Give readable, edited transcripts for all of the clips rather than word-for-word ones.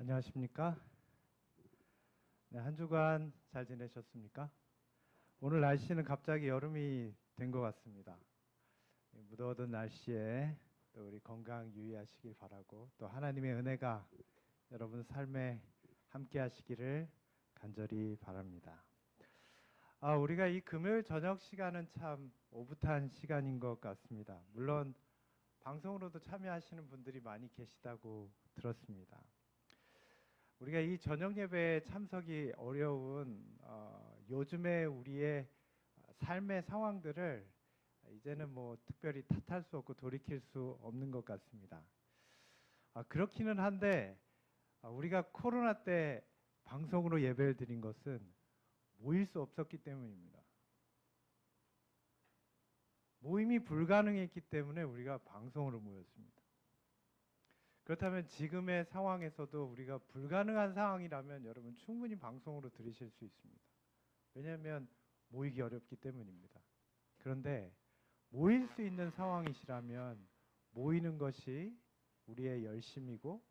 안녕하십니까? 네, 한 주간 잘 지내셨습니까? 오늘 날씨는 갑자기 여름이 된 것 같습니다. 무더웠던 날씨에 또 우리 건강 유의하시길 바라고, 또 하나님의 은혜가 여러분 삶에 함께 하시기를 간절히 바랍니다. 우리가 이 금요일 저녁 시간은 참 오붓한 시간인 것 같습니다. 물론 방송으로도 참여하시는 분들이 많이 계시다고 들었습니다. 우리가 이 저녁 예배에 참석이 어려운 요즘에 우리의 삶의 상황들을 이제는 뭐 특별히 탓할 수 없고 돌이킬 수 없는 것 같습니다. 그렇기는 한데 우리가 코로나 때 방송으로 예배를 드린 것은 모일 수 없었기 때문입니다. 모임이 불가능했기 때문에 우리가 방송으로 모였습니다. 그렇다면 지금의 상황에서도 우리가 불가능한 상황이라면 여러분 충분히 방송으로 들으실 수 있습니다. 왜냐하면 모이기 어렵기 때문입니다. 그런데 모일 수 있는 상황이시라면 모이는 것이 우리의 열심이고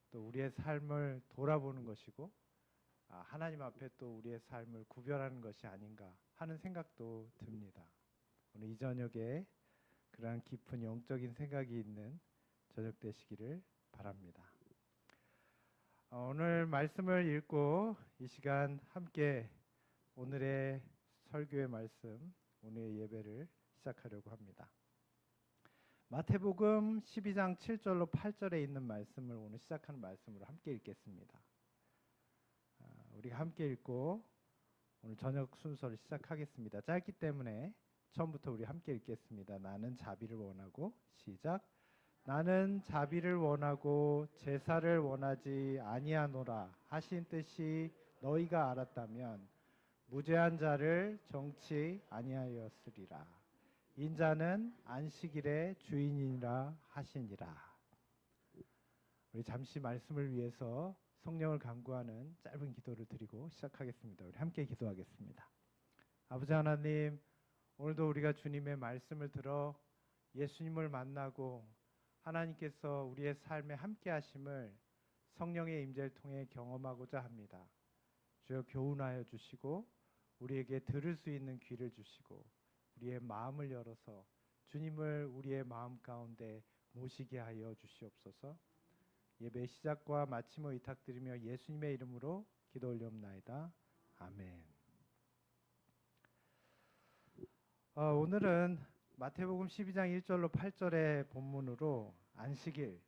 또 우리의 삶을 돌아보는 것이고 하나님 앞에 또 우리의 삶을 구별하는 것이 아닌가 하는 생각도 듭니다. 오늘 이 저녁에 그러한 깊은 영적인 생각이 있는 저녁 되시기를 바랍니다. 오늘 말씀을 읽고 이 시간 함께 오늘의 설교의 말씀, 오늘의 예배를 시작하려고 합니다. 마태복음 12장 7절로 8절에 있는 말씀을 오늘 시작하는 말씀으로 함께 읽겠습니다. 우리가 함께 읽고 오늘 저녁 순서를 시작하겠습니다. 짧기 때문에 처음부터 우리 함께 읽겠습니다. 나는 자비를 원하고 시작. 나는 자비를 원하고 제사를 원하지 아니하노라 하신 뜻이 너희가 알았다면 무죄한 자를 정치 아니하였으리라. 인자는 안식일의 주인이라 하시니라. 우리 잠시 말씀을 위해서 성령을 간구하는 짧은 기도를 드리고 시작하겠습니다. 우리 함께 기도하겠습니다. 아버지 하나님, 오늘도 우리가 주님의 말씀을 들어 예수님을 만나고 하나님께서 우리의 삶에 함께 하심을 성령의 임재를 통해 경험하고자 합니다. 주여 교훈하여 주시고 우리에게 들을 수 있는 귀를 주시고 우리의 마음을 열어서 주님을 우리의 마음 가운데 모시게 하여 주시옵소서. 예배 시작과 마침을 의탁드리며 예수님의 이름으로 기도 올리옵나이다. 아멘. 오늘은 마태복음 12장 1절로 8절의 본문으로 안식일,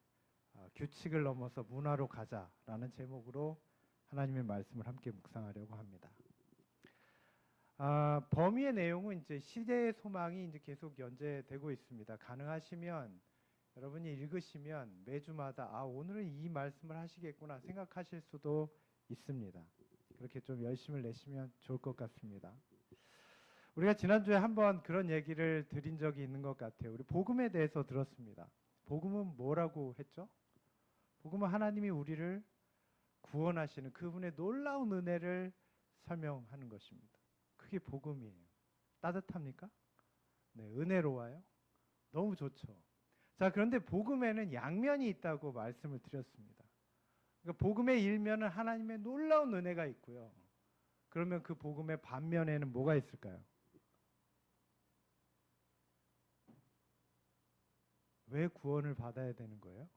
규칙을 넘어서 문화로 가자라는 제목으로 하나님의 말씀을 함께 묵상하려고 합니다. 범위의 내용은 이제 시대의 소망이 이제 계속 연재되고 있습니다. 가능하시면 여러분이 읽으시면 매주마다 오늘은 이 말씀을 하시겠구나 생각하실 수도 있습니다. 그렇게 좀 열심을 내시면 좋을 것 같습니다. 우리가 지난주에 한번 그런 얘기를 드린 적이 있는 것 같아요. 우리 복음에 대해서 들었습니다. 복음은 뭐라고 했죠? 복음은 하나님이 우리를 구원하시는 그분의 놀라운 은혜를 설명하는 것입니다. 그게 복음이에요. 따뜻합니까? 네, 은혜로워요. 너무 좋죠. 자, 그런데 복음에는 양면이 있다고 말씀을 드렸습니다. 그러니까 복음의 일면은 하나님의 놀라운 은혜가 있고요. 그러면 그 복음의 반면에는 뭐가 있을까요? 왜 구원을 받아야 되는 거예요?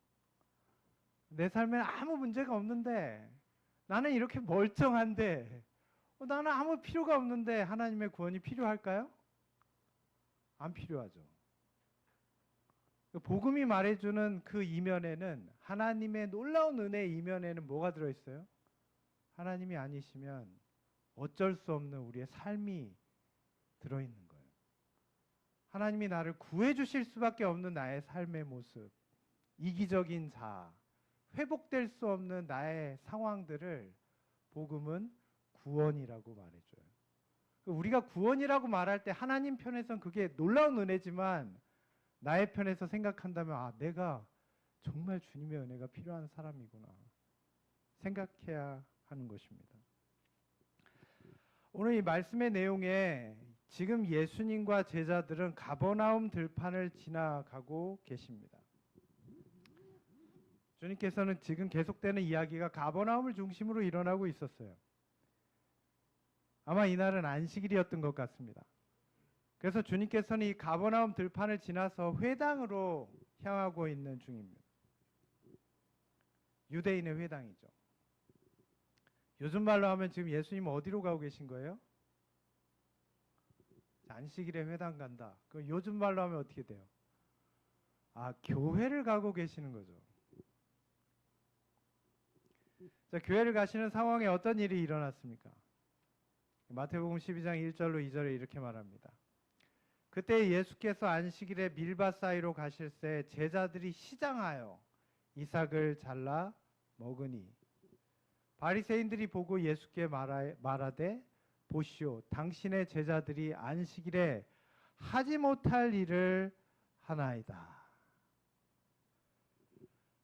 내 삶에 아무 문제가 없는데 나는 이렇게 멀쩡한데 나는 아무 필요가 없는데 하나님의 구원이 필요할까요? 안 필요하죠. 복음이 말해주는 그 이면에는 하나님의 놀라운 은혜의 이면에는 뭐가 들어있어요? 하나님이 아니시면 어쩔 수 없는 우리의 삶이 들어있는 거예요. 하나님이 나를 구해주실 수밖에 없는 나의 삶의 모습, 이기적인 자아, 회복될 수 없는 나의 상황들을 복음은 구원이라고 말해줘요. 우리가 구원이라고 말할 때 하나님 편에선 그게 놀라운 은혜지만 나의 편에서 생각한다면 내가 정말 주님의 은혜가 필요한 사람이구나 생각해야 하는 것입니다. 오늘 이 말씀의 내용에 지금 예수님과 제자들은 가버나움 들판을 지나가고 계십니다. 주님께서는 지금 계속되는 이야기가 가버나움을 중심으로 일어나고 있었어요. 아마 이날은 안식일이었던 것 같습니다. 그래서 주님께서는 이 가버나움 들판을 지나서 회당으로 향하고 있는 중입니다. 유대인의 회당이죠. 요즘 말로 하면 지금 예수님 어디로 가고 계신 거예요? 안식일에 회당 간다. 그 요즘 말로 하면 어떻게 돼요? 교회를 가고 계시는 거죠. 자, 교회를 가시는 상황에 어떤 일이 일어났습니까? 마태복음 12장 1절로 2절에 이렇게 말합니다. 그때 예수께서 안식일에 밀밭 사이로 가실새 제자들이 시장하여 이삭을 잘라 먹으니 바리새인들이 보고 예수께 말하되 보시오 당신의 제자들이 안식일에 하지 못할 일을 하나이다.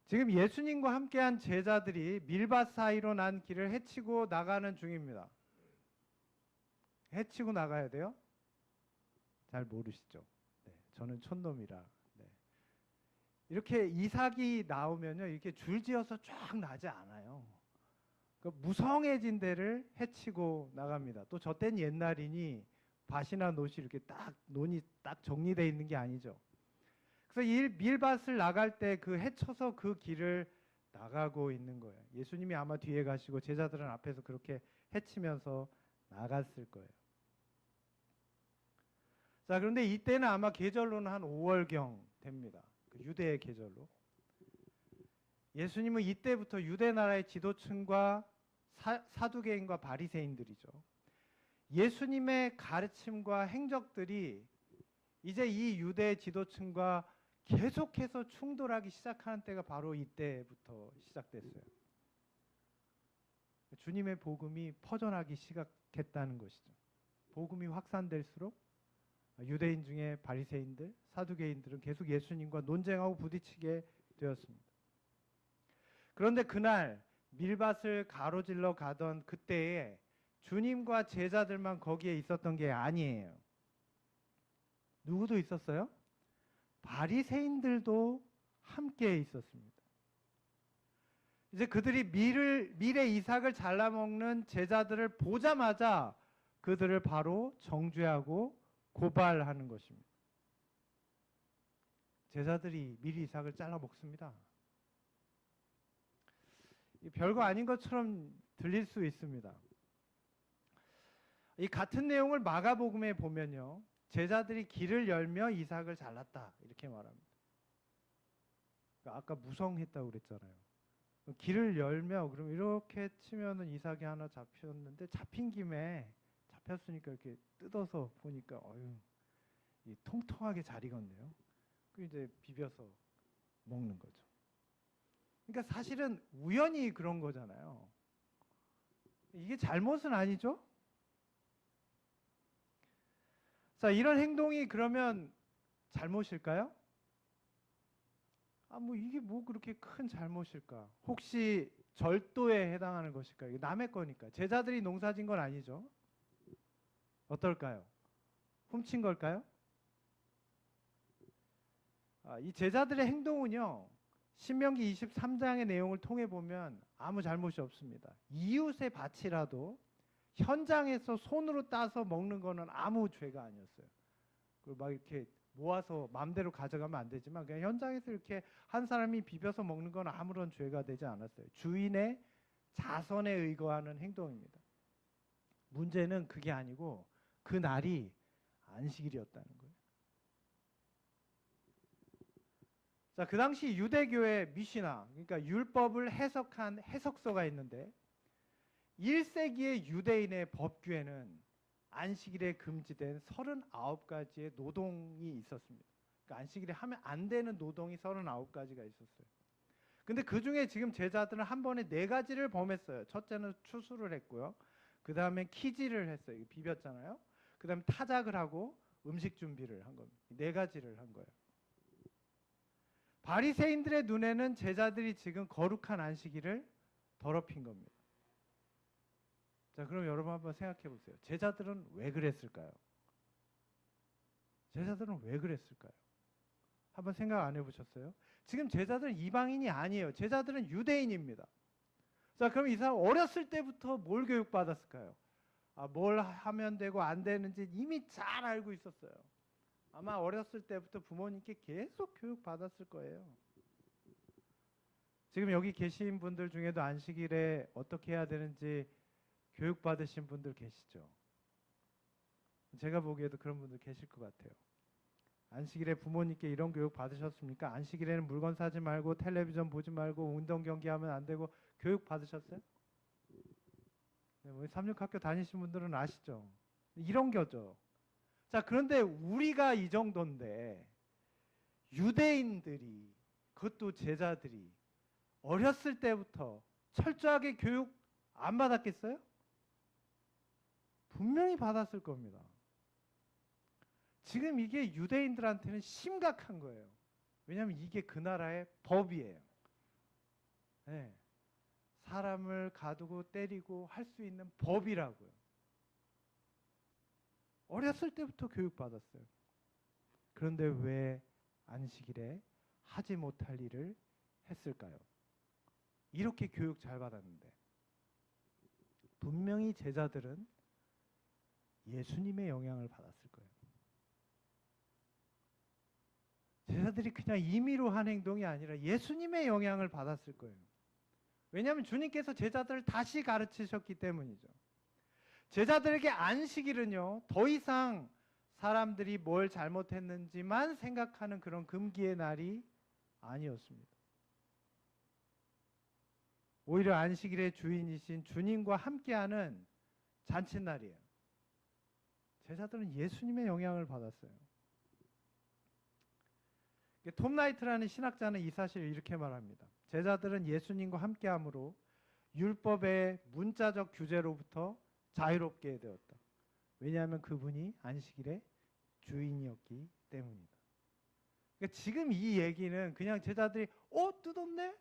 지금 예수님과 함께한 제자들이 밀밭 사이로 난 길을 헤치고 나가는 중입니다. 헤치고 나가야 돼요? 잘 모르시죠? 네, 저는 촌놈이라. 네. 이렇게 이삭이 나오면요, 이렇게 줄지어서 쫙 나지 않아요. 그 무성해진 데를 헤치고 나갑니다. 또 저 땐 옛날이니 밭이나 노이 이렇게 딱 논이 딱 정리되어 있는 게 아니죠. 그래서 이 밀밭을 나갈 때 그 헤쳐서 그 길을 나가고 있는 거예요. 예수님이 아마 뒤에 가시고 제자들은 앞에서 그렇게 헤치면서 나갔을 거예요. 자, 그런데 이때는 아마 계절로는 한 5월경 됩니다. 그 유대의 계절로. 예수님은 이때부터 유대 나라의 지도층과 사두개인과 바리새인들이죠. 예수님의 가르침과 행적들이 이제 이 유대 지도층과 계속해서 충돌하기 시작하는 때가 바로 이때부터 시작됐어요. 주님의 복음이 퍼져나기 시작했다는 것이죠. 복음이 확산될수록 유대인 중에 바리새인들, 사두개인들은 계속 예수님과 논쟁하고 부딪히게 되었습니다. 그런데 그날 밀밭을 가로질러 가던 그때에 주님과 제자들만 거기에 있었던 게 아니에요. 누구도 있었어요? 바리새인들도 함께 있었습니다. 이제 그들이 밀의 이삭을 잘라먹는 제자들을 보자마자 그들을 바로 정죄하고 고발하는 것입니다. 제자들이 밀 이삭을 잘라 먹습니다. 별거 아닌 것처럼 들릴 수 있습니다. 이 같은 내용을 마가복음에 보면요, 제자들이 길을 열며 이삭을 잘랐다 이렇게 말합니다. 아까 무성했다고 그랬잖아요. 길을 열며 그럼 이렇게 치면은 이삭이 하나 잡혔는데 잡힌 김에 잡혔으니까 이렇게 뜯어서 보니까 이 통통하게 잘 익었네요. 그 이제 비벼서 먹는 거죠. 그러니까 사실은 우연히 그런 거잖아요. 이게 잘못은 아니죠? 자, 이런 행동이 그러면 잘못일까요? 이게 뭐 그렇게 큰 잘못일까? 혹시 절도에 해당하는 것일까요? 이게 남의 거니까. 제자들이 농사진 건 아니죠. 어떨까요? 훔친 걸까요? 이 제자들의 행동은요, 신명기 23장의 내용을 통해 보면 아무 잘못이 없습니다. 이웃의 밭이라도 현장에서 손으로 따서 먹는 거는 아무 죄가 아니었어요. 그리고 막 이렇게 모아서 마음대로 가져가면 안 되지만 그냥 현장에서 이렇게 한 사람이 비벼서 먹는 건 아무런 죄가 되지 않았어요. 주인의 자선에 의거하는 행동입니다. 문제는 그게 아니고 그 날이 안식일이었다는 거예요. 자, 그 당시 유대교의 미시나, 그러니까 율법을 해석한 해석서가 있는데 1세기의 유대인의 법규에는 안식일에 금지된 39가지의 노동이 있었습니다. 그러니까 안식일에 하면 안 되는 노동이 39가지가 있었어요. 근데 그 중에 지금 제자들은 한 번에 4가지를 범했어요. 첫째는 추수를 했고요. 그 다음에 키질을 했어요. 비볐잖아요. 그 다음에 타작을 하고 음식 준비를 한 겁니다. 4가지를 한 거예요. 바리새인들의 눈에는 제자들이 지금 거룩한 안식일을 더럽힌 겁니다. 자, 그럼 여러분 한번 생각해 보세요. 제자들은 왜 그랬을까요? 제자들은 왜 그랬을까요? 한번 생각 안 해보셨어요? 지금 제자들은 이방인이 아니에요. 제자들은 유대인입니다. 자, 그럼 이 사람 어렸을 때부터 뭘 교육받았을까요? 뭘 하면 되고 안 되는지 이미 잘 알고 있었어요. 아마 어렸을 때부터 부모님께 계속 교육받았을 거예요. 지금 여기 계신 분들 중에도 안식일에 어떻게 해야 되는지 교육받으신 분들 계시죠? 제가 보기에도 그런 분들 계실 것 같아요. 안식일에 부모님께 이런 교육 받으셨습니까? 안식일에는 물건 사지 말고 텔레비전 보지 말고 운동 경기 하면 안 되고 교육 받으셨어요? 네, 우리 삼육학교 다니신 분들은 아시죠? 이런 거죠. 자, 그런데 우리가 이 정도인데 유대인들이, 그것도 제자들이 어렸을 때부터 철저하게 교육 안 받았겠어요? 분명히 받았을 겁니다. 지금 이게 유대인들한테는 심각한 거예요. 왜냐하면 이게 그 나라의 법이에요. 네. 사람을 가두고 때리고 할 수 있는 법이라고요. 어렸을 때부터 교육받았어요. 그런데 왜 안식일에 하지 못할 일을 했을까요? 이렇게 교육 잘 받았는데. 분명히 제자들은 예수님의 영향을 받았을 거예요. 제자들이 그냥 임의로 한 행동이 아니라 예수님의 영향을 받았을 거예요. 왜냐하면 주님께서 제자들을 다시 가르치셨기 때문이죠. 제자들에게 안식일은요, 더 이상 사람들이 뭘 잘못했는지만 생각하는 그런 금기의 날이 아니었습니다. 오히려 안식일의 주인이신 주님과 함께하는 잔칫날이에요. 제자들은 예수님의 영향을 받았어요. 톰 라이트라는 신학자는 이 사실을 이렇게 말합니다. 제자들은 예수님과 함께함으로 율법의 문자적 규제로부터 자유롭게 되었다. 왜냐하면 그분이 안식일의 주인이었기 때문이다. 그러니까 지금 이 얘기는 그냥 제자들이 뜯었네?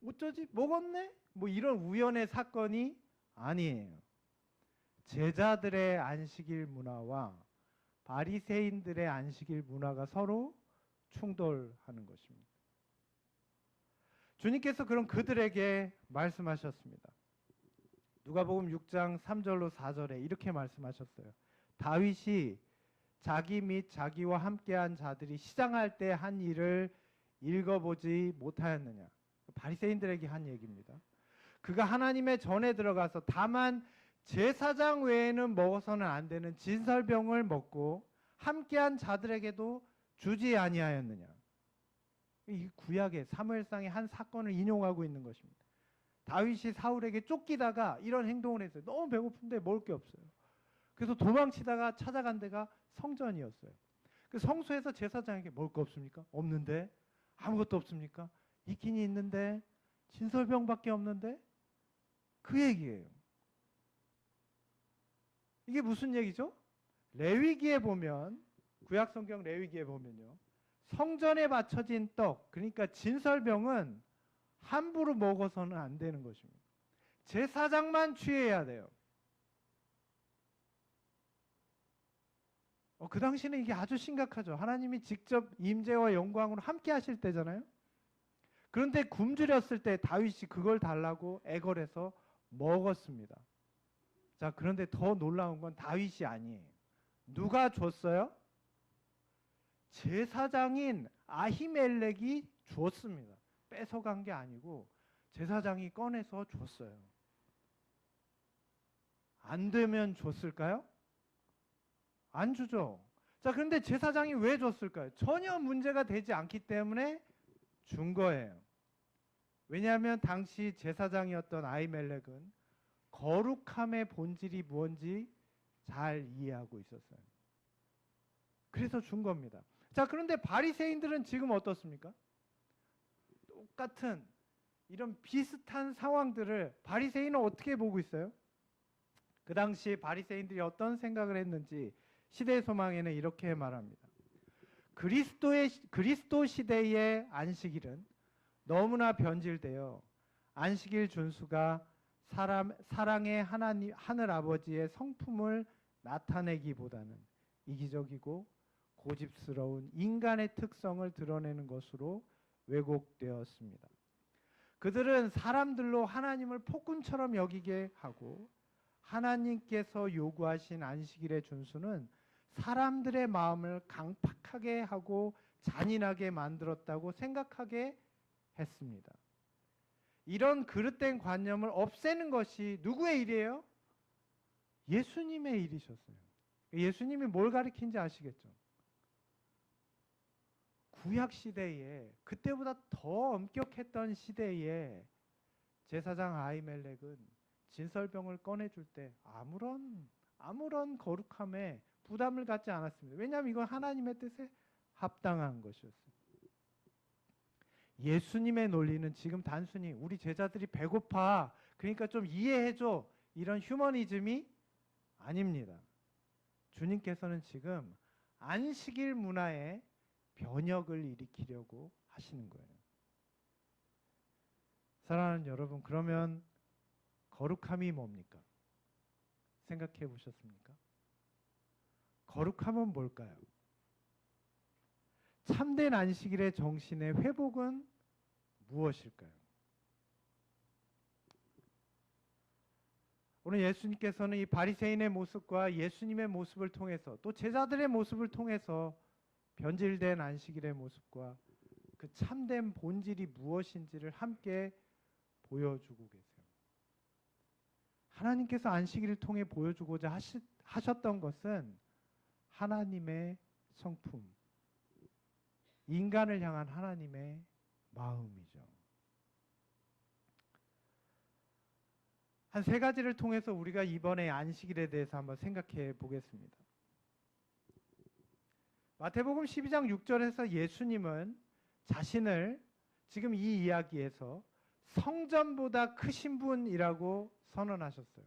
어쩌지? 먹었네? 뭐 이런 우연의 사건이 아니에요. 제자들의 안식일 문화와 바리새인들의 안식일 문화가 서로 충돌하는 것입니다. 주님께서 그럼 그들에게 말씀하셨습니다. 누가복음 6장 3절로 4절에 이렇게 말씀하셨어요. 다윗이 자기 및 자기와 함께한 자들이 시장할 때 한 일을 읽어보지 못하였느냐. 바리새인들에게 한 얘기입니다. 그가 하나님의 전에 들어가서 다만 제사장 외에는 먹어서는 안 되는 진설병을 먹고 함께한 자들에게도 주지 아니하였느냐. 이 구약의 사무엘상의 한 사건을 인용하고 있는 것입니다. 다윗이 사울에게 쫓기다가 이런 행동을 했어요. 너무 배고픈데 먹을 게 없어요. 그래서 도망치다가 찾아간 데가 성전이었어요. 그 성소에서 제사장에게 먹을 거 없습니까? 없는데. 아무것도 없습니까? 있긴 있는데 진설병밖에 없는데. 그 얘기예요. 이게 무슨 얘기죠? 레위기에 보면, 구약성경 레위기에 보면요, 성전에 바쳐진 떡, 그러니까 진설병은 함부로 먹어서는 안 되는 것입니다. 제사장만 취해야 돼요. 그 당시는 이게 아주 심각하죠. 하나님이 직접 임재와 영광으로 함께 하실 때잖아요. 그런데 굶주렸을 때 다윗이 그걸 달라고 애걸해서 먹었습니다. 자, 그런데 더 놀라운 건 다윗이 아니에요. 누가 줬어요? 제사장인 아히멜렉이 줬습니다. 뺏어간 게 아니고 제사장이 꺼내서 줬어요. 안 되면 줬을까요? 안 주죠. 자, 그런데 제사장이 왜 줬을까요? 전혀 문제가 되지 않기 때문에 준 거예요. 왜냐하면 당시 제사장이었던 아히멜렉은 거룩함의 본질이 뭔지 잘 이해하고 있었어요. 그래서 준 겁니다. 자, 그런데 바리새인들은 지금 어떻습니까? 똑같은 이런 비슷한 상황들을 바리새인은 어떻게 보고 있어요? 그 당시 바리새인들이 어떤 생각을 했는지 시대 소망에는 이렇게 말합니다. 그리스도 시대의 안식일은 너무나 변질되어 안식일 준수가 사랑의 하나님 하늘 아버지의 성품을 나타내기보다는 이기적이고 고집스러운 인간의 특성을 드러내는 것으로 왜곡되었습니다. 그들은 사람들로 하나님을 폭군처럼 여기게 하고 하나님께서 요구하신 안식일의 준수는 사람들의 마음을 강팍하게 하고 잔인하게 만들었다고 생각하게 했습니다. 이런 그릇된 관념을 없애는 것이 누구의 일이에요? 예수님의 일이셨어요. 예수님이 뭘 가르친지 아시겠죠? 구약 시대에 그때보다 더 엄격했던 시대에 제사장 아히멜렉은 진설병을 꺼내줄 때 아무런 거룩함에 부담을 갖지 않았습니다. 왜냐하면 이건 하나님의 뜻에 합당한 것이었어요. 예수님의 논리는 지금 단순히 우리 제자들이 배고파, 그러니까 좀 이해해줘, 이런 휴머니즘이 아닙니다. 주님께서는 지금 안식일 문화에 변혁을 일으키려고 하시는 거예요. 사랑하는 여러분, 그러면 거룩함이 뭡니까? 생각해 보셨습니까? 거룩함은 뭘까요? 참된 안식일의 정신의 회복은 무엇일까요? 오늘 예수님께서는 이 바리새인의 모습과 예수님의 모습을 통해서 또 제자들의 모습을 통해서 변질된 안식일의 모습과 그 참된 본질이 무엇인지를 함께 보여주고 계세요. 하나님께서 안식일을 통해 보여주고자 하셨던 것은 하나님의 성품, 인간을 향한 하나님의 마음이죠. 한 세 가지를 통해서 우리가 이번에 안식일에 대해서 한번 생각해 보겠습니다. 마태복음 12장 6절에서 예수님은 자신을 지금 이 이야기에서 성전보다 크신 분이라고 선언하셨어요.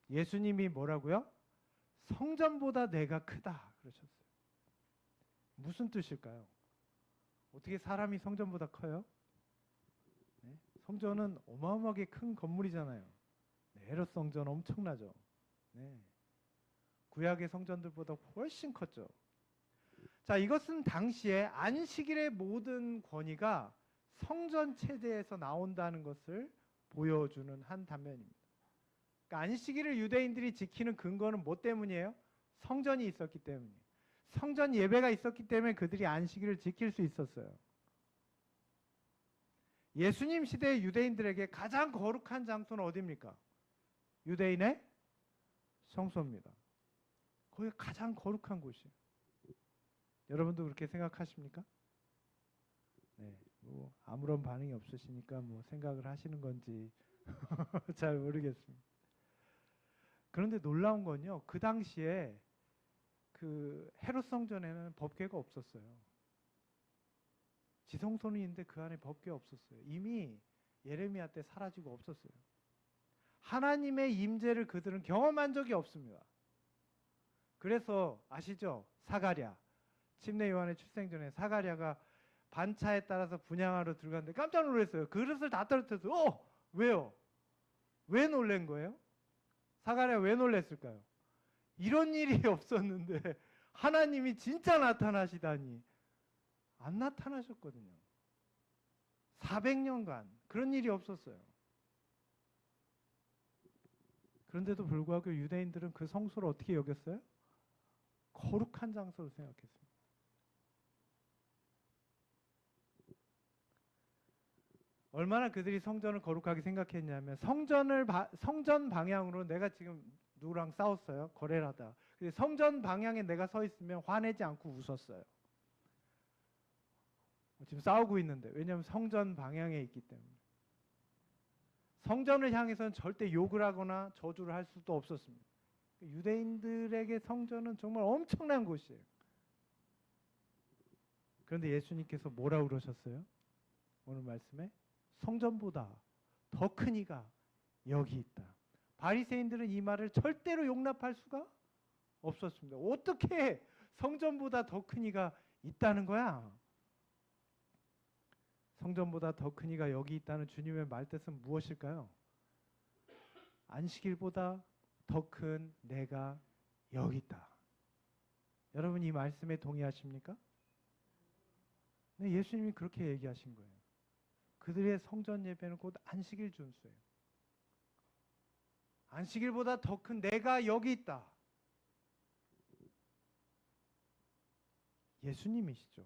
예수님이 뭐라고요? 성전보다 내가 크다 그러셨어요. 무슨 뜻일까요? 어떻게 사람이 성전보다 커요? 네? 성전은 어마어마하게 큰 건물이잖아요. 네, 헤롯 성전 엄청나죠. 네. 구약의 성전들보다 훨씬 컸죠. 자, 이것은 당시에 안식일의 모든 권위가 성전 체제에서 나온다는 것을 보여주는 한 단면입니다. 그러니까 안식일을 유대인들이 지키는 근거는 뭐 때문이에요? 성전이 있었기 때문이에요. 성전 예배가 있었기 때문에 그들이 안식일을 지킬 수 있었어요. 예수님 시대의 유대인들에게 가장 거룩한 장소는 어디입니까? 유대인의 성소입니다. 거기가 가장 거룩한 곳이에요. 여러분도 그렇게 생각하십니까? 네, 뭐 아무런 반응이 없으시니까 뭐 생각을 하시는 건지 잘 모르겠습니다. 그런데 놀라운 건요, 그 당시에 그 헤롯 성전에는 법궤가 없었어요. 지성소는인데 그 안에 법궤 없었어요. 이미 예레미야 때 사라지고 없었어요. 하나님의 임재를 그들은 경험한 적이 없습니다. 그래서 아시죠? 사가랴, 침례 요한의 출생 전에 사가랴가 반차에 따라서 분향하러 들어갔는데 깜짝 놀랐어요. 그릇을 다 떨어뜨려서 왜요? 왜 놀란 거예요? 사가랴 왜 놀랐을까요? 이런 일이 없었는데 하나님이 진짜 나타나시다니. 안 나타나셨거든요. 400년간 그런 일이 없었어요. 그런데도 불구하고 유대인들은 그 성소를 어떻게 여겼어요? 거룩한 장소로 생각했습니다. 얼마나 그들이 성전을 거룩하게 생각했냐면 성전 방향으로 내가 지금 누구랑 싸웠어요. 거래를 하다. 근데 성전 방향에 내가 서 있으면 화내지 않고 웃었어요. 지금 싸우고 있는데. 왜냐하면 성전 방향에 있기 때문에. 성전을 향해서는 절대 욕을 하거나 저주를 할 수도 없었습니다. 유대인들에게 성전은 정말 엄청난 곳이에요. 그런데 예수님께서 뭐라고 그러셨어요? 오늘 말씀에 성전보다 더 큰 이가 여기 있다. 바리새인들은 이 말을 절대로 용납할 수가 없었습니다. 어떻게 성전보다 더 큰 이가 있다는 거야? 성전보다 더 큰 이가 여기 있다는 주님의 말뜻은 무엇일까요? 안식일보다 더 큰 내가 여기 있다. 여러분 이 말씀에 동의하십니까? 네, 예수님이 그렇게 얘기하신 거예요. 그들의 성전 예배는 곧 안식일 준수예요. 안식일보다 더 큰 내가 여기 있다. 예수님이시죠.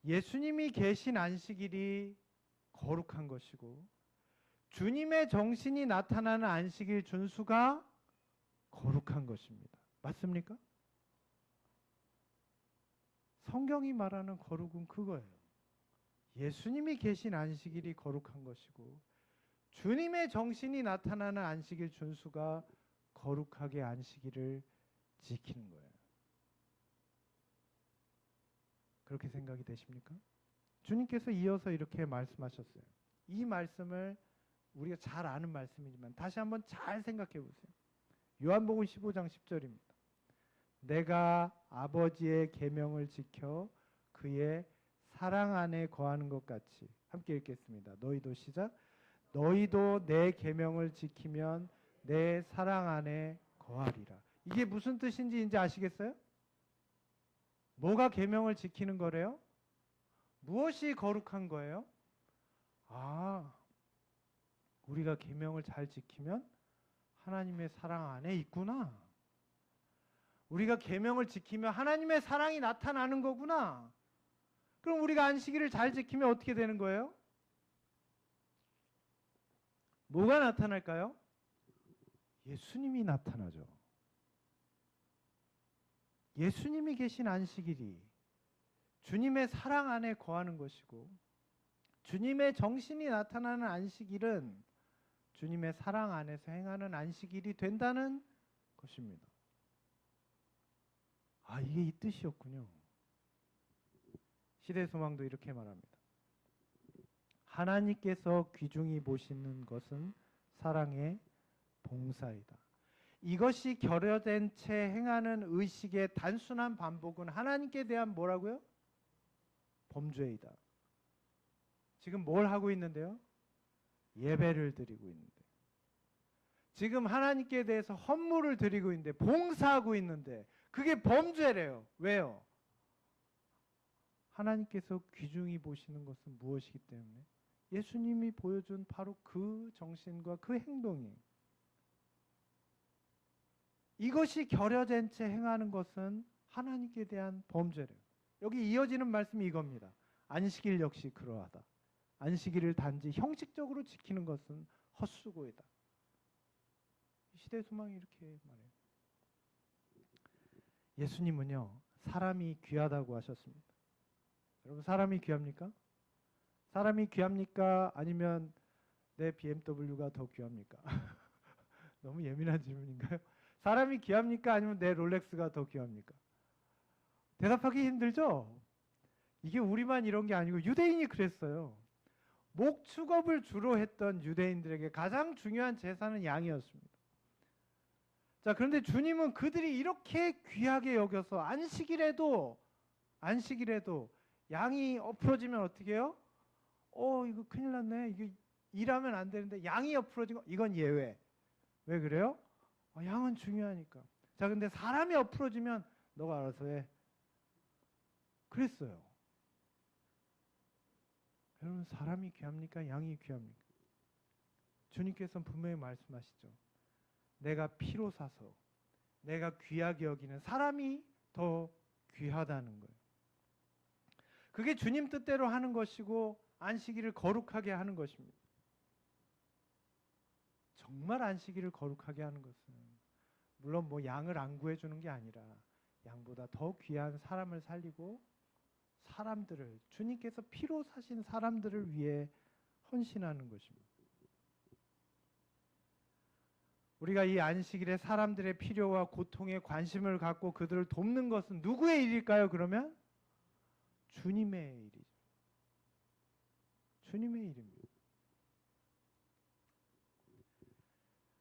예수님이 계신 안식일이 거룩한 것이고 주님의 정신이 나타나는 안식일 준수가 거룩한 것입니다. 맞습니까? 성경이 말하는 거룩은 그거예요. 예수님이 계신 안식일이 거룩한 것이고 주님의 정신이 나타나는 안식일 준수가 거룩하게 안식일을 지키는 거예요. 그렇게 생각이 되십니까? 주님께서 이어서 이렇게 말씀하셨어요. 이 말씀을 우리가 잘 아는 말씀이지만 다시 한번 잘 생각해 보세요. 요한복음 15장 10절입니다. 내가 아버지의 계명을 지켜 그의 사랑 안에 거하는 것 같이. 함께 읽겠습니다. 너희도 시작. 너희도 내 계명을 지키면 내 사랑 안에 거하리라. 이게 무슨 뜻인지 이제 아시겠어요? 뭐가 계명을 지키는 거래요? 무엇이 거룩한 거예요? 우리가 계명을 잘 지키면 하나님의 사랑 안에 있구나. 우리가 계명을 지키면 하나님의 사랑이 나타나는 거구나. 그럼 우리가 안식일을 잘 지키면 어떻게 되는 거예요? 뭐가 나타날까요? 예수님이 나타나죠. 예수님이 계신 안식일이 주님의 사랑 안에 거하는 것이고 주님의 정신이 나타나는 안식일은 주님의 사랑 안에서 행하는 안식일이 된다는 것입니다. 이게 이 뜻이었군요. 시대소망도 이렇게 말합니다. 하나님께서 귀중히 보시는 것은 사랑의 봉사이다. 이것이 결여된 채 행하는 의식의 단순한 반복은 하나님께 대한 뭐라고요? 범죄이다. 지금 뭘 하고 있는데요? 예배를 드리고 있는데. 지금 하나님께 대해서 헌물을 드리고 있는데, 봉사하고 있는데 그게 범죄래요. 왜요? 하나님께서 귀중히 보시는 것은 무엇이기 때문에? 예수님이 보여준 바로 그 정신과 그 행동이. 이것이 결여된 채 행하는 것은 하나님께 대한 범죄래요. 여기 이어지는 말씀이 이겁니다. 안식일 역시 그러하다. 안식일을 단지 형식적으로 지키는 것은 헛수고이다. 시대소망이 이렇게 말해요. 예수님은요, 사람이 귀하다고 하셨습니다. 여러분, 사람이 귀합니까? 사람이 귀합니까? 아니면 내 BMW가 더 귀합니까? 너무 예민한 질문인가요? 사람이 귀합니까? 아니면 내 롤렉스가 더 귀합니까? 대답하기 힘들죠? 이게 우리만 이런 게 아니고 유대인이 그랬어요. 목축업을 주로 했던 유대인들에게 가장 중요한 제사는 양이었습니다. 자, 그런데 주님은 그들이 이렇게 귀하게 여겨서 안식일에도 양이 엎어지면 어떻게 해요? 이거 큰일 났네. 이거 일하면 안 되는데 양이 엎어지고 이건 예외. 왜 그래요? 양은 중요하니까. 자, 근데 사람이 엎어지면 너가 알아서 해. 그랬어요. 여러분, 사람이 귀합니까? 양이 귀합니까? 주님께서는 분명히 말씀하시죠. 내가 피로 사서 내가 귀하게 여기는 사람이 더 귀하다는 거예요. 그게 주님 뜻대로 하는 것이고 안식일을 거룩하게 하는 것입니다. 정말 안식일을 거룩하게 하는 것은 물론 뭐 양을 안 구해주는 게 아니라 양보다 더 귀한 사람을 살리고 사람들을, 주님께서 피로 사신 사람들을 위해 헌신하는 것입니다. 우리가 이 안식일에 사람들의 필요와 고통에 관심을 갖고 그들을 돕는 것은 누구의 일일까요? 그러면 주님의 일이죠. 주님의 일입니다.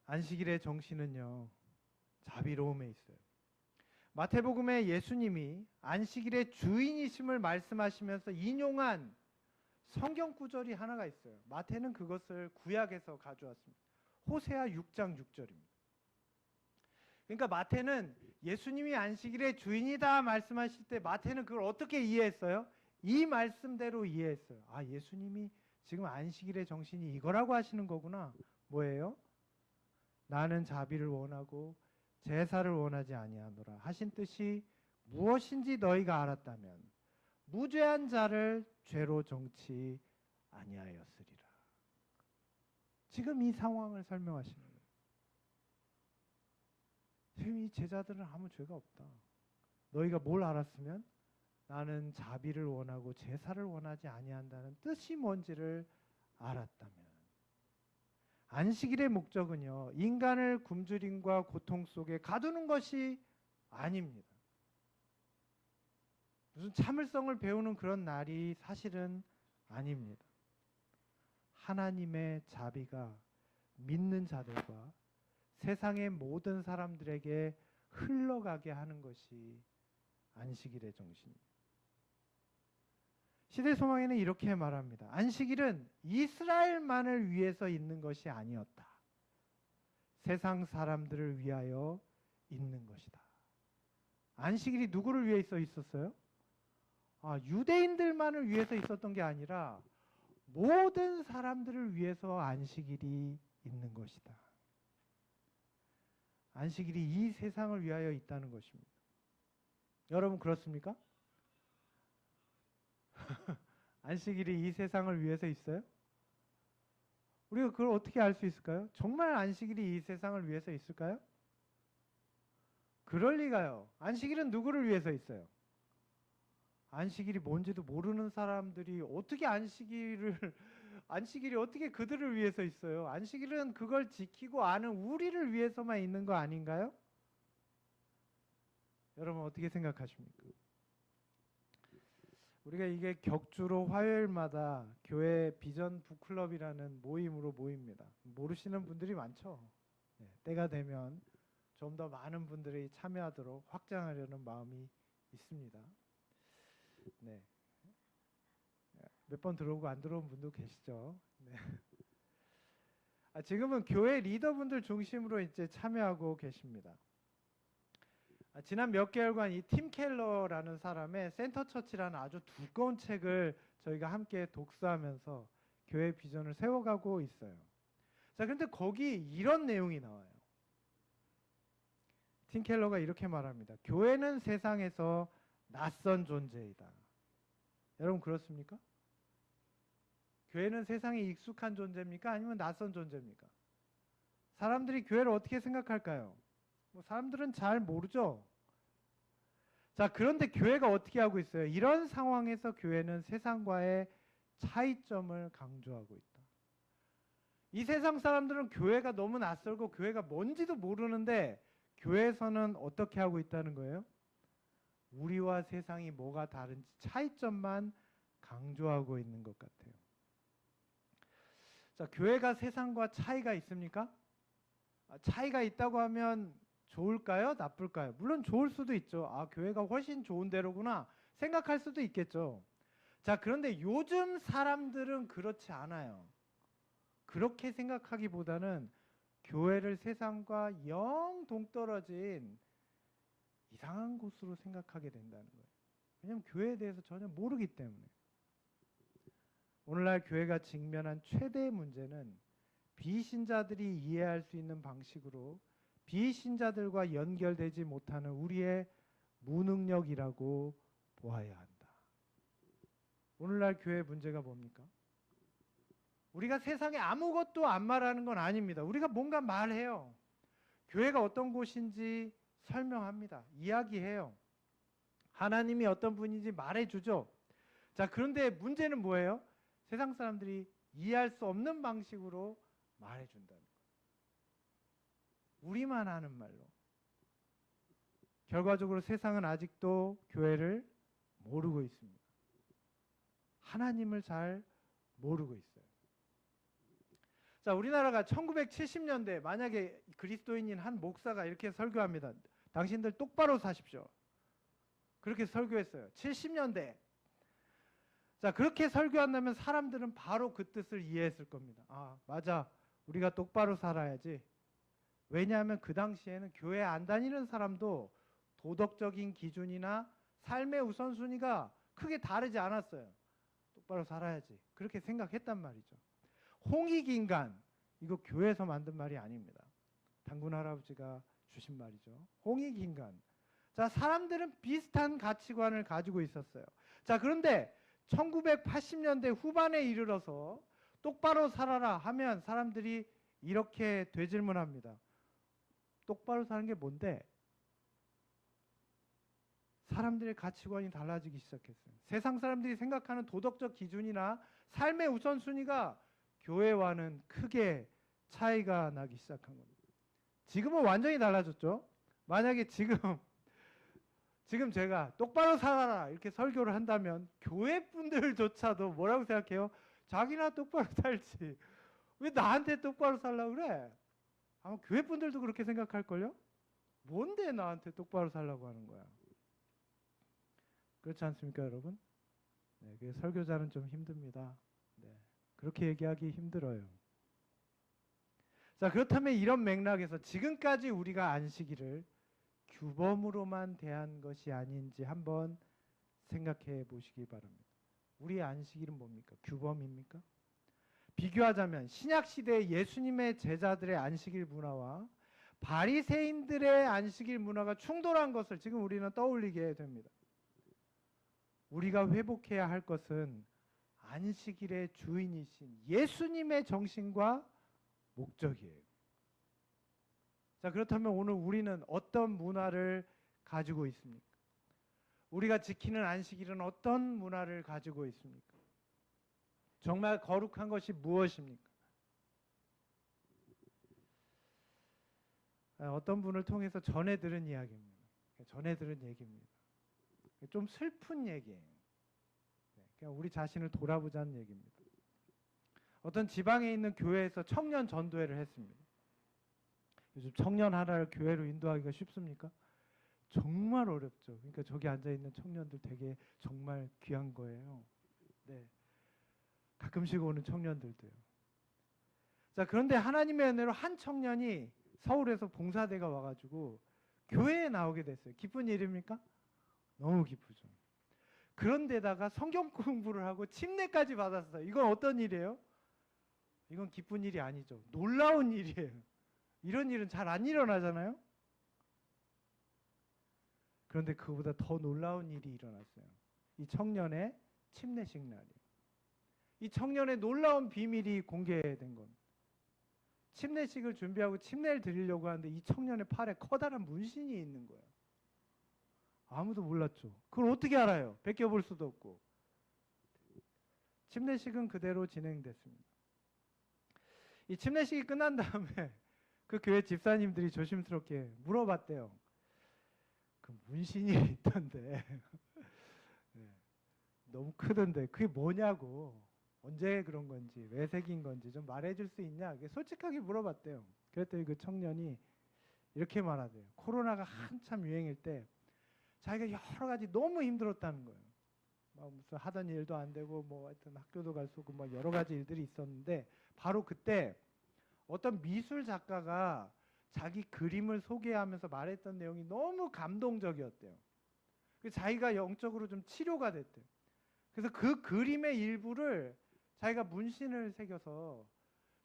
안식일의 정신은요, 자비로움에 있어요. 마태복음에 예수님이 안식일의 주인이심을 말씀하시면서 인용한 성경 구절이 하나가 있어요. 마태는 그것을 구약에서 가져왔습니다. 호세아 6장 6절입니다. 그러니까 마태는 예수님이 안식일의 주인이다 말씀하실 때 마태는 그걸 어떻게 이해했어요? 이 말씀대로 이해했어요. 아, 예수님이 지금 안식일의 정신이 이거라고 하시는 거구나. 뭐예요? 나는 자비를 원하고 제사를 원하지 아니하노라 하신 뜻이 무엇인지 너희가 알았다면 무죄한 자를 죄로 정치 아니하였으리라. 지금 이 상황을 설명하시는 거예요. 지금 이 제자들은 아무 죄가 없다. 너희가 뭘 알았으면 나는 자비를 원하고 제사를 원하지 아니한다는 뜻이 뭔지를 알았다면 안식일의 목적은요, 인간을 굶주림과 고통 속에 가두는 것이 아닙니다. 무슨 참을성을 배우는 그런 날이 사실은 아닙니다. 하나님의 자비가 믿는 자들과 세상의 모든 사람들에게 흘러가게 하는 것이 안식일의 정신입니다. 시대소망에는 이렇게 말합니다. 안식일은 이스라엘만을 위해서 있는 것이 아니었다. 세상 사람들을 위하여 있는 것이다. 안식일이 누구를 위해 있었어요? 유대인들만을 위해서 있었던 게 아니라 모든 사람들을 위해서 안식일이 있는 것이다. 안식일이 이 세상을 위하여 있다는 것입니다. 여러분 그렇습니까? 안식일이 이 세상을 위해서 있어요? 우리가 그걸 어떻게 알 수 있을까요? 정말 안식일이 이 세상을 위해서 있을까요? 그럴 리가요. 안식일은 누구를 위해서 있어요? 안식일이 뭔지도 모르는 사람들이 어떻게 안식일이 어떻게 그들을 위해서 있어요? 안식일은 그걸 지키고 아는 우리를 위해서만 있는 거 아닌가요? 여러분 어떻게 생각하십니까? 우리가 이게 격주로 화요일마다 교회 비전 북클럽이라는 모임으로 모입니다. 모르시는 분들이 많죠. 네, 때가 되면 좀 더 많은 분들이 참여하도록 확장하려는 마음이 있습니다. 네. 몇 번 들어오고 안 들어온 분도 계시죠. 네. 지금은 교회 리더분들 중심으로 이제 참여하고 계십니다. 지난 몇 개월간 이 팀 켈러라는 사람의 센터 처치라는 아주 두꺼운 책을 저희가 함께 독서하면서 교회 비전을 세워가고 있어요. 자, 그런데 거기 이런 내용이 나와요. 팀 켈러가 이렇게 말합니다. 교회는 세상에서 낯선 존재이다. 여러분 그렇습니까? 교회는 세상에 익숙한 존재입니까? 아니면 낯선 존재입니까? 사람들이 교회를 어떻게 생각할까요? 사람들은 잘 모르죠. 자, 그런데 교회가 어떻게 하고 있어요? 이런 상황에서 교회는 세상과의 차이점을 강조하고 있다. 이 세상 사람들은 교회가 너무 낯설고 교회가 뭔지도 모르는데 교회에서는 어떻게 하고 있다는 거예요? 우리와 세상이 뭐가 다른지 차이점만 강조하고 있는 것 같아요. 자, 교회가 세상과 차이가 있습니까? 차이가 있다고 하면 좋을까요? 나쁠까요? 물론 좋을 수도 있죠. 교회가 훨씬 좋은 데로구나 생각할 수도 있겠죠. 자, 그런데 요즘 사람들은 그렇지 않아요. 그렇게 생각하기보다는 교회를 세상과 영 동떨어진 이상한 곳으로 생각하게 된다는 거예요. 왜냐하면 교회에 대해서 전혀 모르기 때문에. 오늘날 교회가 직면한 최대의 문제는 비신자들이 이해할 수 있는 방식으로 비신자들과 연결되지 못하는 우리의 무능력이라고 보아야 한다. 오늘날 교회의 문제가 뭡니까? 우리가 세상에 아무것도 안 말하는 건 아닙니다. 우리가 뭔가 말해요. 교회가 어떤 곳인지 설명합니다. 이야기해요. 하나님이 어떤 분인지 말해주죠. 자, 그런데 문제는 뭐예요? 세상 사람들이 이해할 수 없는 방식으로 말해준다는 거예요. 우리만 아는 말로. 결과적으로 세상은 아직도 교회를 모르고 있습니다. 하나님을 잘 모르고 있어요. 자, 우리나라가 1970년대 만약에 그리스도인인 한 목사가 이렇게 설교합니다. 당신들 똑바로 사십시오. 그렇게 설교했어요. 70년대. 자, 그렇게 설교한다면 사람들은 바로 그 뜻을 이해했을 겁니다. 맞아. 우리가 똑바로 살아야지. 왜냐하면 그 당시에는 교회 안 다니는 사람도 도덕적인 기준이나 삶의 우선순위가 크게 다르지 않았어요. 똑바로 살아야지. 그렇게 생각했단 말이죠. 홍익인간, 이거 교회에서 만든 말이 아닙니다. 단군 할아버지가 주신 말이죠. 홍익인간. 자, 사람들은 비슷한 가치관을 가지고 있었어요. 자, 그런데 1980년대 후반에 이르러서 똑바로 살아라 하면 사람들이 이렇게 되질문합니다. 똑바로 사는 게 뭔데? 사람들의 가치관이 달라지기 시작했어요. 세상 사람들이 생각하는 도덕적 기준이나 삶의 우선순위가 교회와는 크게 차이가 나기 시작한 겁니다. 지금은 완전히 달라졌죠. 만약에 지금 제가 똑바로 살아라 이렇게 설교를 한다면 교회 분들조차도 뭐라고 생각해요? 자기나 똑바로 살지 왜 나한테 똑바로 살라고 그래? 아마 교회 분들도 그렇게 생각할걸요? 뭔데 나한테 똑바로 살라고 하는 거야? 그렇지 않습니까, 여러분? 네, 그 설교자는 좀 힘듭니다. 네, 그렇게 얘기하기 힘들어요. 자, 그렇다면 이런 맥락에서 지금까지 우리가 안식일을 규범으로만 대한 것이 아닌지 한번 생각해 보시기 바랍니다. 우리의 안식일은 뭡니까? 규범입니까? 비교하자면 신약 시대의 예수님의 제자들의 안식일 문화와 바리새인들의 안식일 문화가 충돌한 것을 지금 우리는 떠올리게 됩니다. 우리가 회복해야 할 것은 안식일의 주인이신 예수님의 정신과 목적이에요. 자, 그렇다면 오늘 우리는 어떤 문화를 가지고 있습니까? 우리가 지키는 안식일은 어떤 문화를 가지고 있습니까? 정말 거룩한 것이 무엇입니까? 어떤 분을 통해서 전해 들은 이야기입니다. 전해 들은 얘기입니다. 좀 슬픈 얘기예요. 그냥 우리 자신을 돌아보자는 얘기입니다. 어떤 지방에 있는 교회에서 청년 전도회를 했습니다. 요즘 청년 하나를 교회로 인도하기가 쉽습니까? 정말 어렵죠. 그러니까 저기 앉아있는 청년들 되게 정말 귀한 거예요. 네. 가끔씩 오는 청년들도요. 자, 그런데 하나님의 은혜로 한 청년이 서울에서 봉사대가 와가지고 교회에 나오게 됐어요. 기쁜 일입니까? 너무 기쁘죠. 그런데다가 성경 공부를 하고 침례까지 받았어요. 이건 어떤 일이에요? 이건 기쁜 일이 아니죠. 놀라운 일이에요. 이런 일은 잘 안 일어나잖아요. 그런데 그보다 더 놀라운 일이 일어났어요. 이 청년의 침례식 날이에요. 이 청년의 놀라운 비밀이 공개된 겁니다. 침례식을 준비하고 침례를 드리려고 하는데 이 청년의 팔에 커다란 문신이 있는 거예요. 아무도 몰랐죠. 그걸 어떻게 알아요? 베껴볼 수도 없고. 침례식은 그대로 진행됐습니다. 이 침례식이 끝난 다음에 그 교회 집사님들이 조심스럽게 물어봤대요. 그 문신이 있던데 네, 너무 크던데 그게 뭐냐고, 언제 그런 건지, 왜 새긴 건지 좀 말해줄 수 있냐, 솔직하게 물어봤대요. 그랬더니 그 청년이 이렇게 말하대요. 코로나가 한참 유행일 때 자기가 여러 가지 너무 힘들었다는 거예요. 막 무슨 하던 일도 안 되고 뭐 하여튼 학교도 갈 수 없고 막 여러 가지 일들이 있었는데 바로 그때 어떤 미술 작가가 자기 그림을 소개하면서 말했던 내용이 너무 감동적이었대요. 그래서 자기가 영적으로 좀 치료가 됐대요. 그래서 그 그림의 일부를 자기가 문신을 새겨서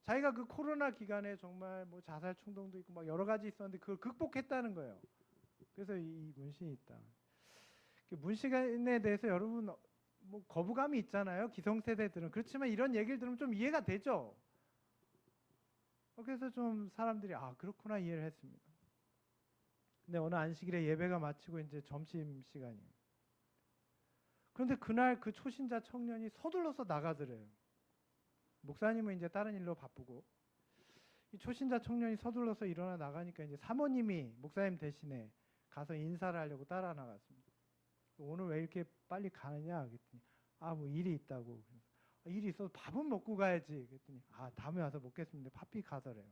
자기가 그 코로나 기간에 정말 뭐 자살 충동도 있고 막 여러 가지 있었는데 그걸 극복했다는 거예요. 그래서 이 문신이 있다. 문신에 대해서 여러분 뭐 거부감이 있잖아요. 기성세대들은. 그렇지만 이런 얘기를 들으면 좀 이해가 되죠. 그래서 좀 사람들이 그렇구나 이해를 했습니다. 근데 어느 안식일에 예배가 마치고 이제 점심 시간이에요. 그런데 그날 그 초신자 청년이 서둘러서 나가더래요. 목사님은 이제 다른 일로 바쁘고 이 초신자 청년이 서둘러서 일어나 나가니까 이제 사모님이 목사님 대신에 가서 인사를 하려고 따라 나갔습니다. 오늘 왜 이렇게 빨리 가느냐 그랬더니 뭐 일이 있다고. 일이 있어서 밥은 먹고 가야지 그랬더니 다음에 와서 먹겠습니다. 바삐 가더래요.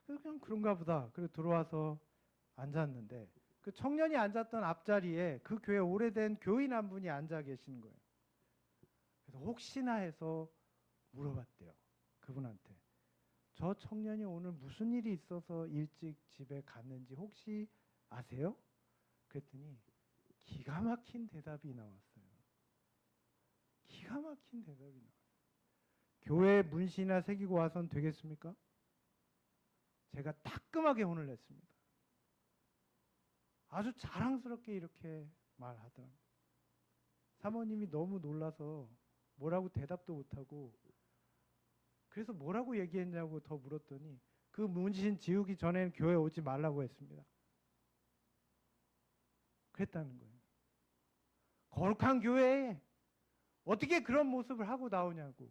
그래서 그냥 그런가 보다. 그리고 들어와서 앉았는데 그 청년이 앉았던 앞자리에 그 교회 오래된 교인 한 분이 앉아 계시는 거예요. 그래서 혹시나 해서 물어봤대요. 그분한테. 저 청년이 오늘 무슨 일이 있어서 일찍 집에 갔는지 혹시 아세요? 그랬더니 기가 막힌 대답이 나왔어요. 기가 막힌 대답이 나왔어요. 교회에 문신이나 새기고 와선 되겠습니까? 제가 따끔하게 혼을 냈습니다. 아주 자랑스럽게 이렇게 말하더랍니다. 사모님이 너무 놀라서 뭐라고 대답도 못하고, 그래서 뭐라고 얘기했냐고 더 물었더니 그 문신 지우기 전에는 교회 오지 말라고 했습니다. 그랬다는 거예요. 거룩한 교회에 어떻게 그런 모습을 하고 나오냐고.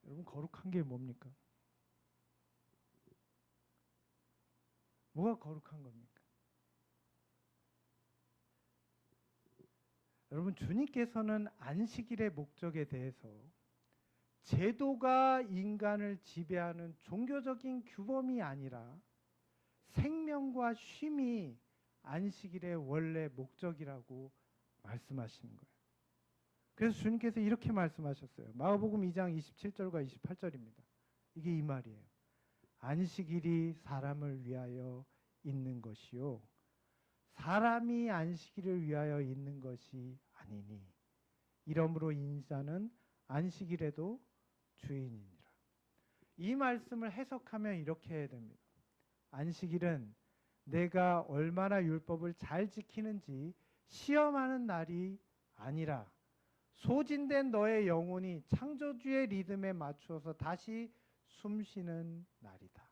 여러분, 거룩한 게 뭡니까? 뭐가 거룩한 겁니까? 여러분, 주님께서는 안식일의 목적에 대해서 제도가 인간을 지배하는 종교적인 규범이 아니라 생명과 쉼이 안식일의 원래 목적이라고 말씀하시는 거예요. 그래서 주님께서 이렇게 말씀하셨어요. 마가복음 2장 27절과 28절입니다. 이게 이 말이에요. 안식일이 사람을 위하여 있는 것이요 사람이 안식일을 위하여 있는 것이 아니니 이러므로 인자는 안식일에도 주인이니라. 이 말씀을 해석하면 이렇게 해야 됩니다. 안식일은 내가 얼마나 율법을 잘 지키는지 시험하는 날이 아니라 소진된 너의 영혼이 창조주의 리듬에 맞추어서 다시 숨쉬는 날이다.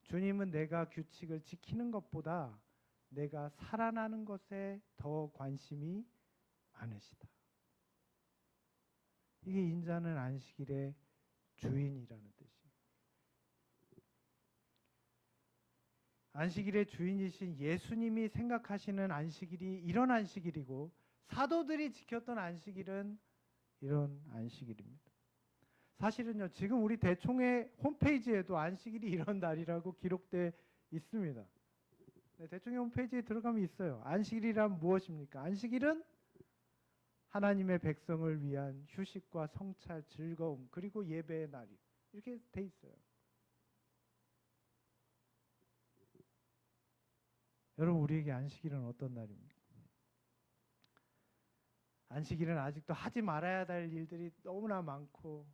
주님은 내가 규칙을 지키는 것보다 내가 살아나는 것에 더 관심이 많으시다. 이게 인자는 안식일의 주인이라는 뜻이에요. 안식일의 주인이신 예수님이 생각하시는 안식일이 이런 안식일이고 사도들이 지켰던 안식일은 이런 안식일입니다. 사실은요, 지금 우리 대총회 홈페이지에도 안식일이 이런 날이라고 기록되어 있습니다. 네, 대총회 홈페이지에 들어가면 있어요. 안식일이란 무엇입니까? 안식일은 하나님의 백성을 위한 휴식과 성찰, 즐거움, 그리고 예배의 날이 이렇게 돼 있어요. 여러분, 우리에게 안식일은 어떤 날입니까? 안식일은 아직도 하지 말아야 될 일들이 너무나 많고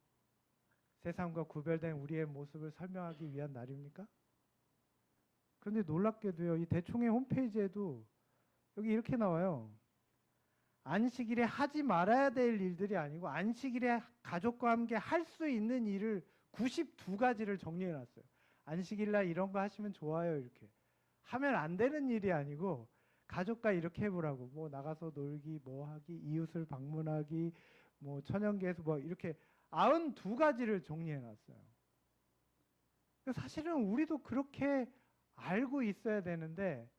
세상과 구별된 우리의 모습을 설명하기 위한 날입니까? 그런데 놀랍게도요, 이 대총회 홈페이지에도 여기 이렇게 나와요. 안식일에 하지 말아야 될 일들이 아니고 안식일에 가족과 함께 할 수 있는 일을 92가지를 정리해 놨어요. 안식일날 이런 거 하시면 좋아요. 이렇게 하면 안 되는 일이 아니고 가족과 이렇게 해보라고, 뭐 나가서 놀기, 뭐 하기, 이웃을 방문하기, 뭐 천연계에서 뭐 이렇게 92가지를 정리해 놨어요. 사실은 우리도 그렇게 알고 있어야 되는데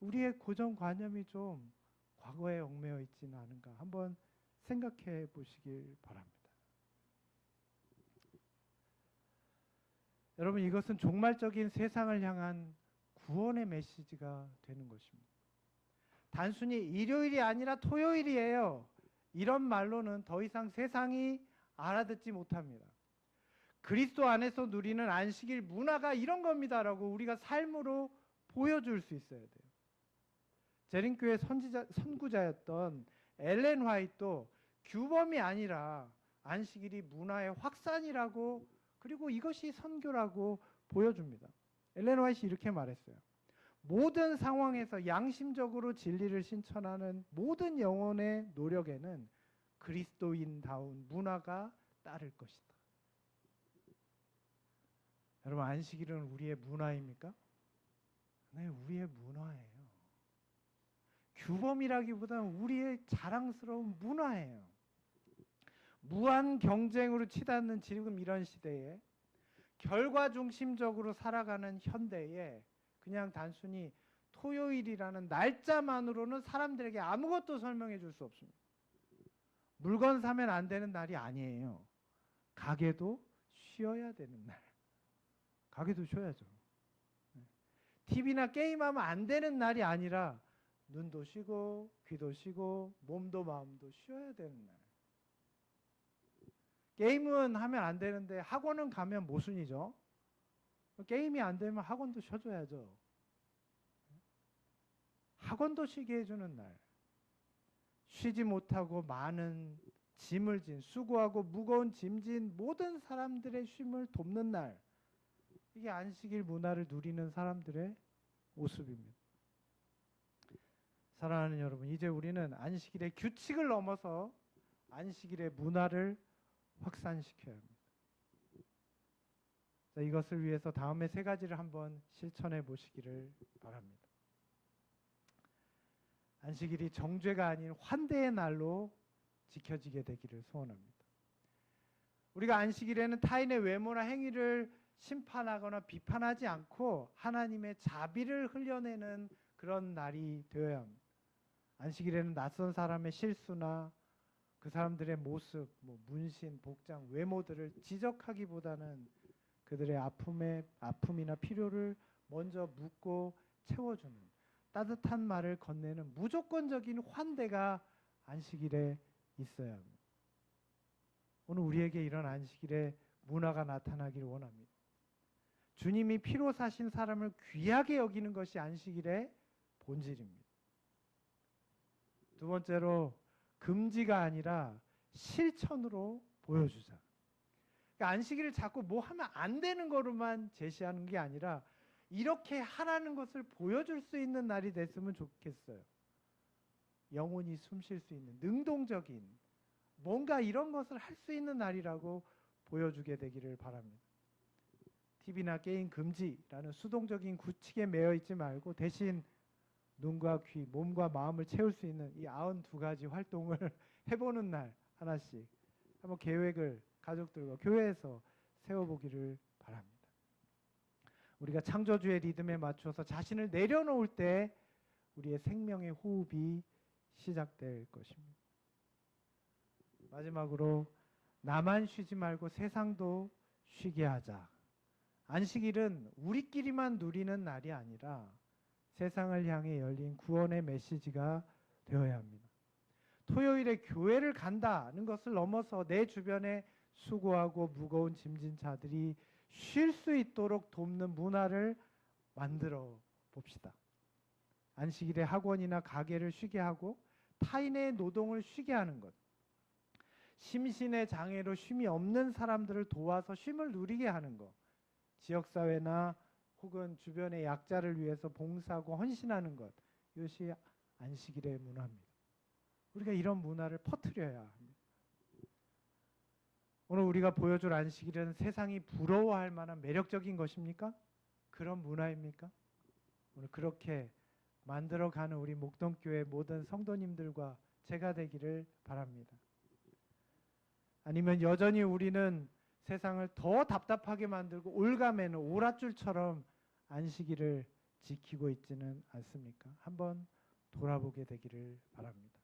우리의 고정관념이 좀 과거에 얽매여 있지는 않은가 한번 생각해 보시길 바랍니다. 여러분, 이것은 종말적인 세상을 향한 구원의 메시지가 되는 것입니다. 단순히 일요일이 아니라 토요일이에요. 이런 말로는 더 이상 세상이 알아듣지 못합니다. 그리스도 안에서 누리는 안식일 문화가 이런 겁니다라고 우리가 삶으로 보여줄 수 있어야 돼요. 재림교회 선구자였던 엘렌 화이트도 규범이 아니라 안식일이 문화의 확산이라고, 그리고 이것이 선교라고 보여줍니다. 엘렌 화이트가 이렇게 말했어요. 모든 상황에서 양심적으로 진리를 실천하는 모든 영혼의 노력에는 그리스도인다운 문화가 따를 것이다. 여러분, 안식일은 우리의 문화입니까? 네, 우리의 문화예요. 규범이라기보다는 우리의 자랑스러운 문화예요. 무한 경쟁으로 치닫는 지금 이런 시대에 결과 중심적으로 살아가는 현대에 그냥 단순히 토요일이라는 날짜만으로는 사람들에게 아무것도 설명해 줄 수 없습니다. 물건 사면 안 되는 날이 아니에요. 가게도 쉬어야 되는 날. 가게도 쉬어야죠. TV나 게임하면 안 되는 날이 아니라 눈도 쉬고 귀도 쉬고 몸도 마음도 쉬어야 되는 날. 게임은 하면 안 되는데 학원은 가면 모순이죠. 게임이 안 되면 학원도 쉬어줘야죠. 학원도 쉬게 해주는 날. 쉬지 못하고 많은 짐을 진, 수고하고 무거운 짐 진 모든 사람들의 쉼을 돕는 날. 이게 안식일 문화를 누리는 사람들의 모습입니다. 사랑하는 여러분, 이제 우리는 안식일의 규칙을 넘어서 안식일의 문화를 확산시켜야 합니다. 자, 이것을 위해서 다음에 세 가지를 한번 실천해 보시기를 바랍니다. 안식일이 정죄가 아닌 환대의 날로 지켜지게 되기를 소원합니다. 우리가 안식일에는 타인의 외모나 행위를 심판하거나 비판하지 않고 하나님의 자비를 흘려내는 그런 날이 되어야 합니다. 안식일에는 낯선 사람의 실수나 그 사람들의 모습, 문신, 복장, 외모들을 지적하기보다는 그들의 아픔이나 필요를 먼저 묻고 채워주는 따뜻한 말을 건네는 무조건적인 환대가 안식일에 있어야 합니다. 오늘 우리에게 이런 안식일의 문화가 나타나기를 원합니다. 주님이 피로 사신 사람을 귀하게 여기는 것이 안식일의 본질입니다. 두 번째로 금지가 아니라 실천으로 보여주자. 그러니까 안식일을 자꾸 뭐 하면 안 되는 거로만 제시하는 게 아니라 이렇게 하라는 것을 보여줄 수 있는 날이 됐으면 좋겠어요. 영혼이 숨쉴 수 있는 능동적인 뭔가 이런 것을 할 수 있는 날이라고 보여주게 되기를 바랍니다. TV나 게임 금지라는 수동적인 규칙에 매여 있지 말고 대신 눈과 귀, 몸과 마음을 채울 수 있는 이 92가지 활동을 해보는 날 하나씩 한번 계획을 가족들과 교회에서 세워보기를 바랍니다. 우리가 창조주의 리듬에 맞춰서 자신을 내려놓을 때 우리의 생명의 호흡이 시작될 것입니다. 마지막으로 나만 쉬지 말고 세상도 쉬게 하자. 안식일은 우리끼리만 누리는 날이 아니라 세상을 향해 열린 구원의 메시지가 되어야 합니다. 토요일에 교회를 간다는 것을 넘어서 내 주변에 수고하고 무거운 짐진 자들이 쉴 수 있도록 돕는 문화를 만들어 봅시다. 안식일에 학원이나 가게를 쉬게 하고 타인의 노동을 쉬게 하는 것, 심신의 장애로 쉼이 없는 사람들을 도와서 쉼을 누리게 하는 것, 지역사회나 혹은 주변의 약자를 위해서 봉사하고 헌신하는 것, 이것이 안식일의 문화입니다. 우리가 이런 문화를 퍼뜨려야 합니다. 오늘 우리가 보여줄 안식일은 세상이 부러워할 만한 매력적인 것입니까? 그런 문화입니까? 오늘 그렇게 만들어가는 우리 목동교회 모든 성도님들과 제가 되기를 바랍니다. 아니면 여전히 우리는 세상을 더 답답하게 만들고 올가매는 오랏줄처럼 안식일을 지키고 있지는 않습니까? 한번 돌아보게 되기를 바랍니다.